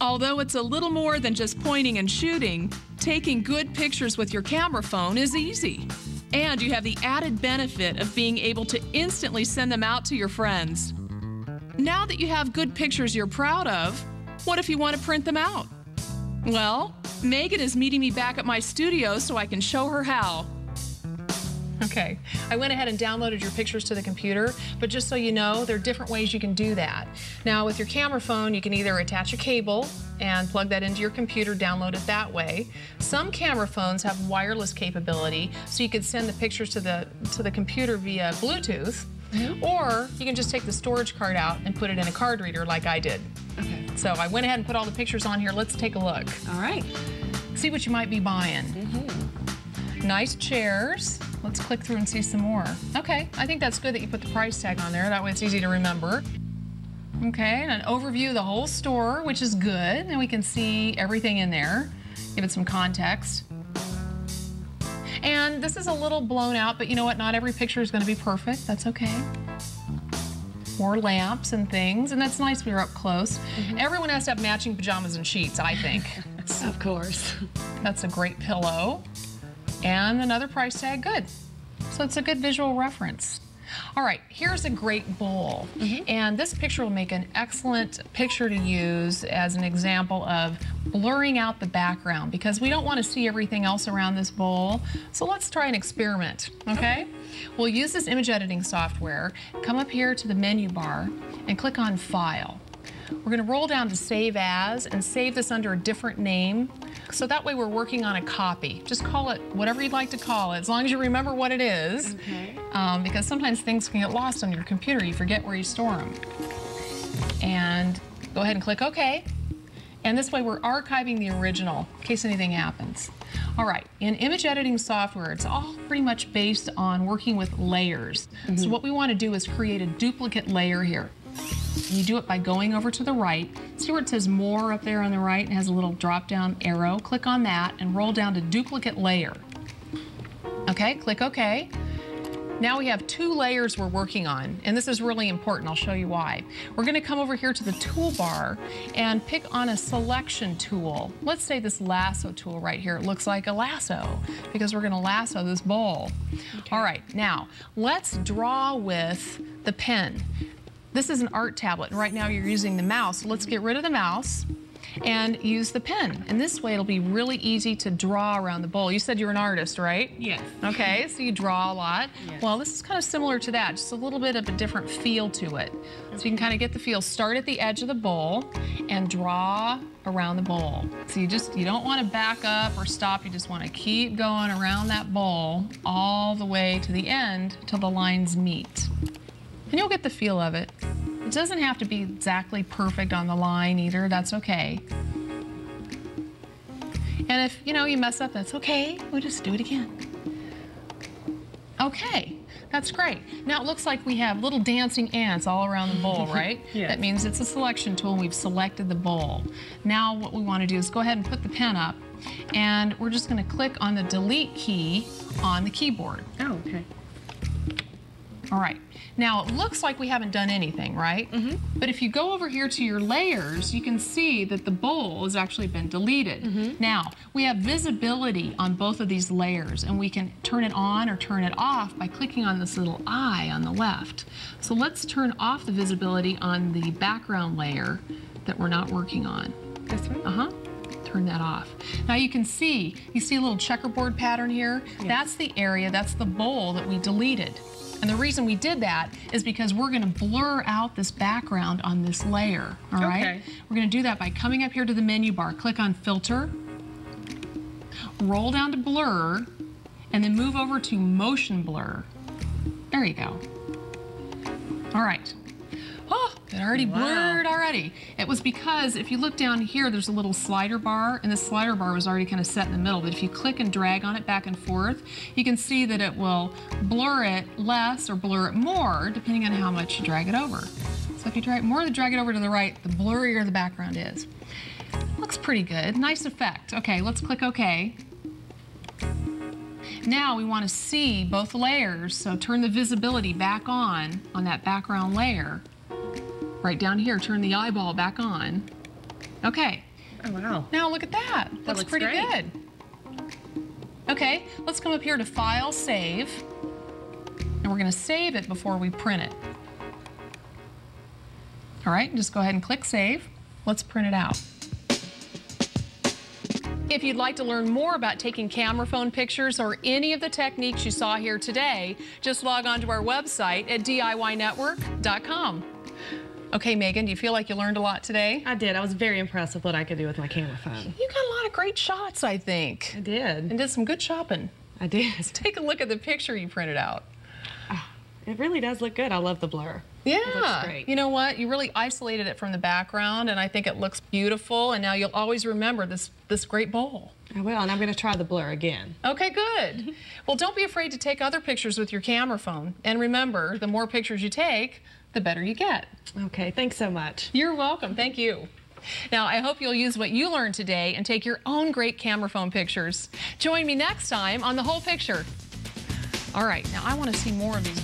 Although it's a little more than just pointing and shooting, taking good pictures with your camera phone is easy. And you have the added benefit of being able to instantly send them out to your friends. Now that you have good pictures you're proud of, what if you want to print them out? Well, Megan is meeting me back at my studio so I can show her how. Okay, I went ahead and downloaded your pictures to the computer, but just so you know, there are different ways you can do that. Now, with your camera phone, you can either attach a cable and plug that into your computer, download it that way. Some camera phones have wireless capability, so you could send the pictures to the computer via Bluetooth, or you can just take the storage card out and put it in a card reader like I did. Okay. So I went ahead and put all the pictures on here. Let's take a look. All right. See what you might be buying. Nice chairs. Let's click through and see some more. Okay, I think that's good that you put the price tag on there. That way it's easy to remember. Okay, and an overview of the whole store, which is good. And we can see everything in there. Give it some context. And this is a little blown out, but you know what? Not every picture is going to be perfect. That's okay. More lamps and things, and that's nice we were up close. Everyone has to have matching pajamas and sheets, I think. Of course. That's a great pillow. And another price tag, good. So it's a good visual reference. All right, here's a great bowl. And this picture will make an excellent picture to use as an example of blurring out the background, because we don't want to see everything else around this bowl. So let's try an experiment, okay? We'll use this image editing software, come up here to the menu bar and click on File. We're going to roll down to Save As and save this under a different name. So that way we're working on a copy. Just call it whatever you'd like to call it, as long as you remember what it is. Okay. Because sometimes things can get lost on your computer. You forget where you store them. And go ahead and click OK. And this way we're archiving the original in case anything happens. All right, in image editing software, it's all pretty much based on working with layers. So what we want to do is create a duplicate layer here. You do it by going over to the right. See where it says More up there on the right and has a little drop-down arrow? Click on that and roll down to Duplicate Layer. Okay, click OK. Now we have two layers we're working on, and this is really important. I'll show you why. We're going to come over here to the toolbar and pick on a selection tool. Let's say this lasso tool right here. It looks like a lasso because we're going to lasso this bowl. Okay. All right, now let's draw with the pen. This is an art tablet, and right now you're using the mouse. So let's get rid of the mouse and use the pen. And this way it'll be really easy to draw around the bowl. You said you're an artist, right? Yes. Okay, so you draw a lot. Yes. Well, this is kind of similar to that, just a little bit of a different feel to it. So you can kind of get the feel. Start at the edge of the bowl and draw around the bowl. So you don't want to back up or stop. You just want to keep going around that bowl all the way to the end till the lines meet. And you'll get the feel of it. It doesn't have to be exactly perfect on the line either. That's okay. And if, you mess up, that's okay. We'll just do it again. Okay, that's great. Now it looks like we have little dancing ants all around the bowl, right? Yes. That means it's a selection tool and we've selected the bowl. Now what we want to do is go ahead and put the pen up, and we're just going to click on the delete key on the keyboard. Oh, okay. All right. Now, it looks like we haven't done anything, right? But if you go over here to your layers, you can see that the bowl has actually been deleted. Now, we have visibility on both of these layers, and we can turn it on or turn it off by clicking on this little eye on the left. So let's turn off the visibility on the background layer that we're not working on. This one? Turn that off. Now you see a little checkerboard pattern here? Yes. That's the area, that's the bowl that we deleted. And the reason we did that is because we're going to blur out this background on this layer, all right? Okay. We're going to do that by coming up here to the menu bar, click on Filter, roll down to Blur, and then move over to Motion Blur. There you go. All right. Oh, it already blurred already. It was because if you look down here, there's a little slider bar, and the slider bar was already kind of set in the middle. But if you click and drag on it back and forth, you can see that it will blur it less or blur it more, depending on how much you drag it over. So if you drag it over to the right, the blurrier the background is. Looks pretty good. Nice effect. Okay, let's click OK. Now we want to see both layers, so turn the visibility back on that background layer. Right down here, turn the eyeball back on. Okay, Oh, wow. Now look at that. That Looks looks pretty great. good. Okay, let's come up here to File, Save. And we're going to save it before we print it. All right, just go ahead and click Save. Let's print it out. If you'd like to learn more about taking camera phone pictures or any of the techniques you saw here today, just log on to our website at DIYnetwork.com. Okay, Megan, do you feel like you learned a lot today? I did. I was very impressed with what I could do with my camera phone. You got a lot of great shots, I think. I did. And did some good shopping. I did. Take a look at the picture you printed out. It really does look good. I love the blur. Yeah. It looks great. You know what? You really isolated it from the background, and I think it looks beautiful, and now you'll always remember this great bowl. I will, and I'm going to try the blur again. Okay, good. Well, don't be afraid to take other pictures with your camera phone. And remember, the more pictures you take, the better you get. Okay, thanks so much. You're welcome. Thank you. Now, I hope you'll use what you learned today and take your own great camera phone pictures. Join me next time on The Whole Picture. All right, now I want to see more of these